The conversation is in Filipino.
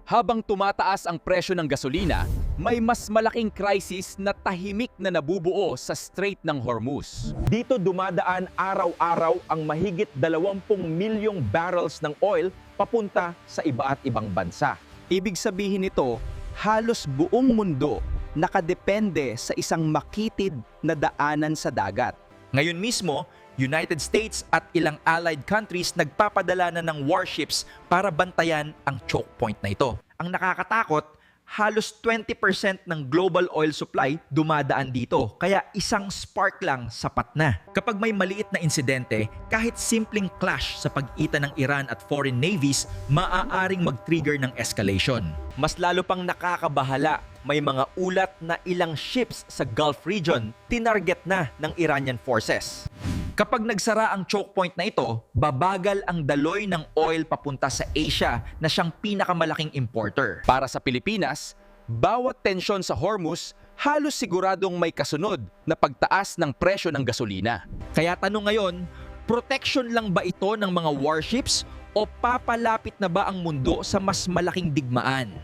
Habang tumataas ang presyo ng gasolina, may mas malaking crisis na tahimik na nabubuo sa Strait ng Hormuz. Dito dumadaan araw-araw ang mahigit 20 milyong barrels ng oil papunta sa iba't ibang bansa. Ibig sabihin nito, halos buong mundo nakadepende sa isang makitid na daanan sa dagat. Ngayon mismo, United States at ilang allied countries nagpapadala na ng warships para bantayan ang choke point na ito. Ang nakakatakot, halos 20% ng global oil supply dumadaan dito, kaya isang spark lang sapat na. Kapag may maliit na insidente, kahit simpleng clash sa pagitan ng Iran at foreign navies, maaaring mag-trigger ng escalation. Mas lalo pang nakakabahala, may mga ulat na ilang ships sa Gulf region tinarget na ng Iranian forces. Kapag nagsara ang choke point na ito, babagal ang daloy ng oil papunta sa Asia na siyang pinakamalaking importer. Para sa Pilipinas, bawat tensyon sa Hormuz halos siguradong may kasunod na pagtaas ng presyo ng gasolina. Kaya tanong ngayon, protection lang ba ito ng mga warships o papalapit na ba ang mundo sa mas malaking digmaan?